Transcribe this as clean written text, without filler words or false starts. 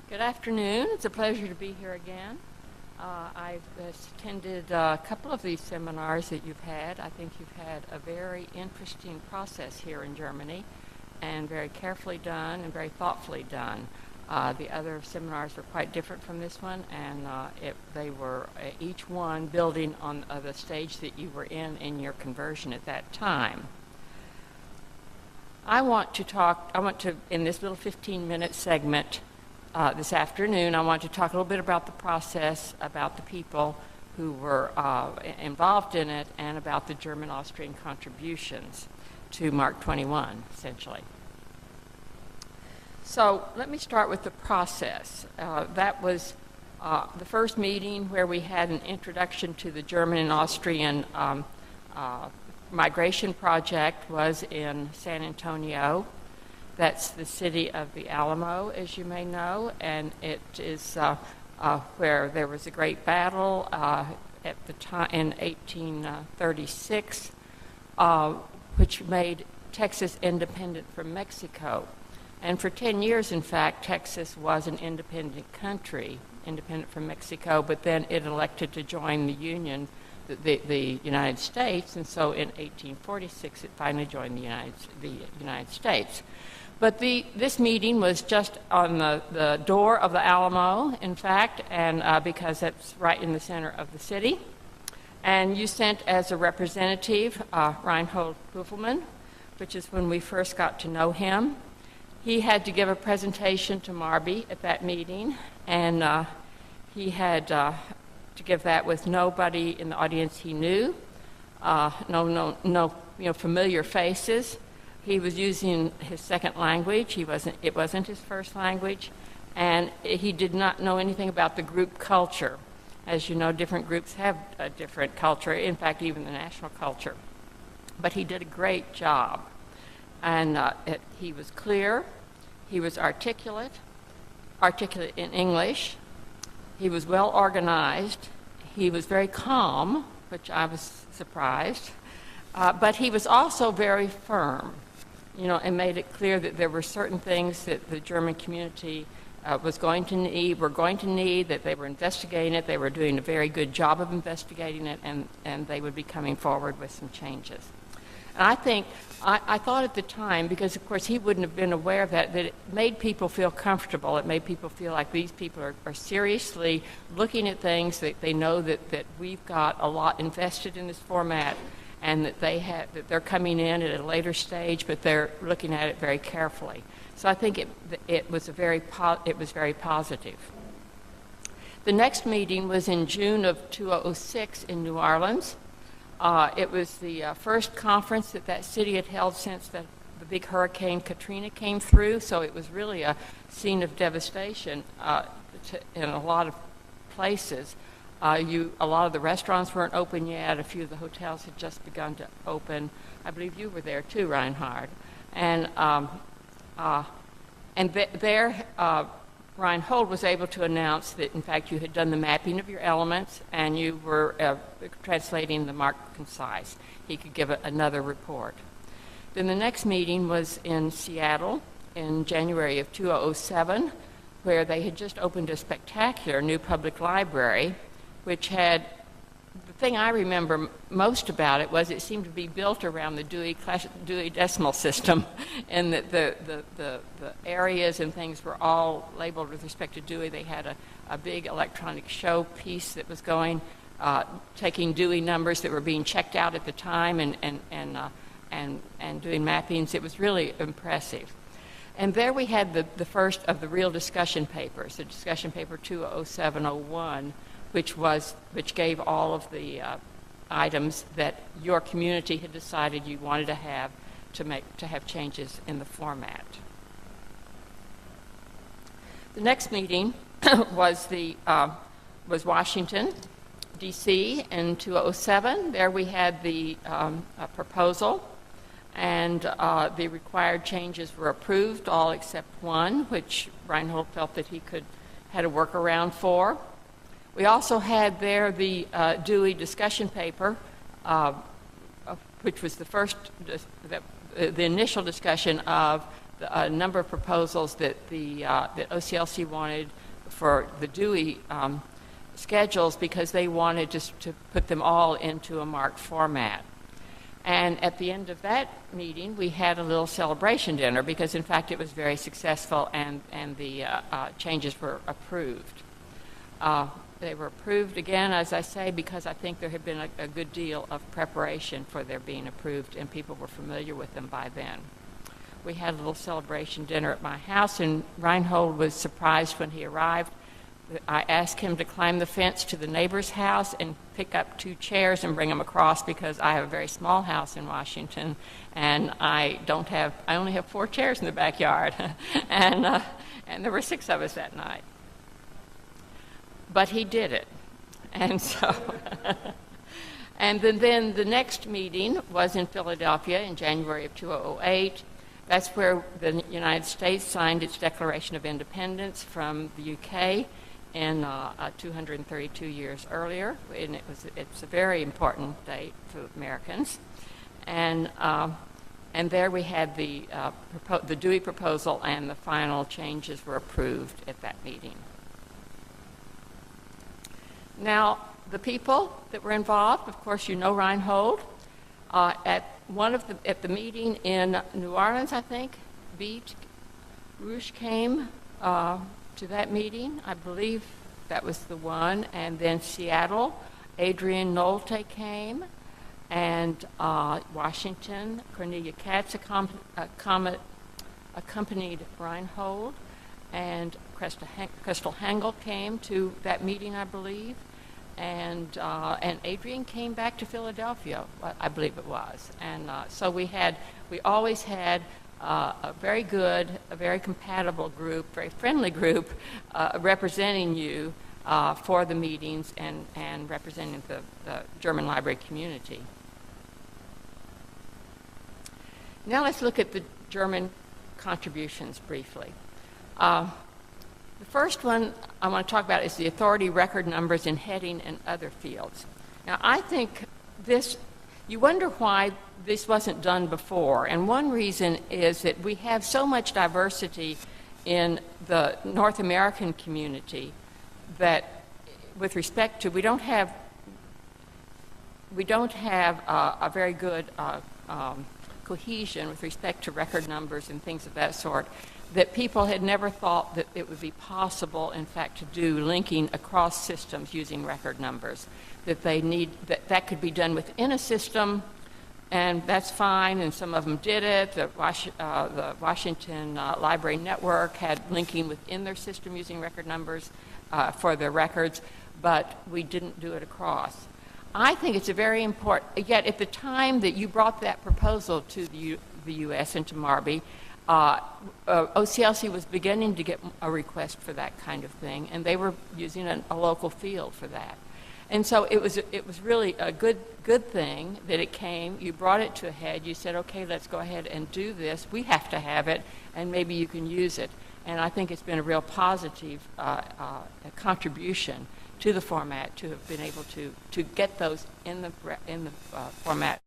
Good afternoon. It's a pleasure to be here again. I've attended a couple of these seminars that you've had. I think you've had a very interesting process here in Germany and very carefully done and very thoughtfully done. The other seminars were quite different from this one, and they were each one building on the stage that you were in your conversion at that time. In this little 15-minute segment this afternoon, I want to talk a little bit about the process, about the people who were involved in it, and about the German-Austrian contributions to MARC 21, essentially. So let me start with the process. That was the first meeting where we had an introduction to the German and Austrian migration project was in San Antonio. That's the city of the Alamo, as you may know, and it is where there was a great battle at the time in 1836, which made Texas independent from Mexico. And for 10 years, in fact, Texas was an independent country, independent from Mexico, but then it elected to join the Union, the United States, and so in 1846 it finally joined the United States. But this meeting was just on the door of the Alamo, in fact, and because that's right in the center of the city. And you sent as a representative Reinhold Höfelmann, which is when we first got to know him. He had to give a presentation to Marby at that meeting, and he had to give that with nobody in the audience he knew, no familiar faces. He was using his second language. It wasn't his first language, and he did not know anything about the group culture. As you know, different groups have a different culture, in fact, even the national culture. But he did a great job, and he was clear, he was articulate in English, he was well organized, he was very calm, which I was surprised, but he was also very firm. And made it clear that there were certain things that the German community were going to need, that they were investigating it, they were doing a very good job of investigating it, and they would be coming forward with some changes. And I thought at the time, because of course he wouldn't have been aware of that it made people feel comfortable. It made people feel like these people are seriously looking at things, that they know that we've got a lot invested in this format, and that they're coming in at a later stage, but they're looking at it very carefully. So I think it was very positive. The next meeting was in June of 2006 in New Orleans. It was the first conference that city had held since the big Hurricane Katrina came through, so it was really a scene of devastation in a lot of places. A lot of the restaurants weren't open yet. A few of the hotels had just begun to open. I believe you were there too, Reinhard. And there, Reinhold was able to announce that, in fact, you had done the mapping of your elements and you were translating the MARC concise. He could give another report. Then the next meeting was in Seattle in January of 2007, where they had just opened a spectacular new public library, which had, the thing I remember most about it was it seemed to be built around the Dewey Decimal System, and that the areas and things were all labeled with respect to Dewey. They had a big electronic show piece that was going, taking Dewey numbers that were being checked out at the time and doing mappings. It was really impressive. And there we had the first of the real discussion papers, the discussion paper 20701, which gave all of the items that your community had decided you wanted to have changes in the format. The next meeting was Washington, D.C. in 2007. There we had the proposal, and the required changes were approved, all except one, which Reinhold felt that he had a workaround for. We also had there the Dewey discussion paper, which was the initial discussion of a number of proposals that that OCLC wanted for the Dewey schedules because they wanted just to put them all into a MARC format. And at the end of that meeting, we had a little celebration dinner because, in fact, it was very successful and the changes were approved. They were approved, again, as I say, because I think there had been a good deal of preparation for their being approved, and people were familiar with them by then. We had a little celebration dinner at my house, and Reinhold was surprised when he arrived. I asked him to climb the fence to the neighbor's house and pick up 2 chairs and bring them across because I have a very small house in Washington, and I only have 4 chairs in the backyard, and there were 6 of us that night. But he did it, and so, and then the next meeting was in Philadelphia in January of 2008. That's where the United States signed its Declaration of Independence from the UK in 232 years earlier, and it's a very important date for Americans. And there we had the Dewey proposal, and the final changes were approved at that meeting. Now, the people that were involved, of course, you know Reinhold. At the meeting in New Orleans, I think, Beat Rouge came to that meeting. I believe that was the one. And then Seattle, Adrian Nolte came, and Washington, Cornelia Katz accompanied Reinhold, and Crystal Hengel came to that meeting, I believe, and Adrian came back to Philadelphia, I believe it was, and so we always had a very good, a very compatible group, very friendly group representing you for the meetings and representing the German library community. Now let's look at the German contributions briefly. The first one I want to talk about is the authority record numbers in heading and other fields. Now, I think you wonder why this wasn't done before, and one reason is that we have so much diversity in the North American community that with respect to, we don't have a very good cohesion with respect to record numbers and things of that sort, that people had never thought that it would be possible, in fact, to do linking across systems using record numbers, that could be done within a system, and that's fine, and some of them did it. The Washington Library Network had linking within their system using record numbers for their records, but we didn't do it across. I think it's a very important, yet at the time that you brought that proposal to the U.S. and to MARBI, OCLC was beginning to get a request for that kind of thing, and they were using a local field for that. And so it was really a good thing that it came. You brought it to a head. You said, okay, let's go ahead and do this. We have to have it, and maybe you can use it. And I think it's been a real positive contribution to the format to have been able to get those in the format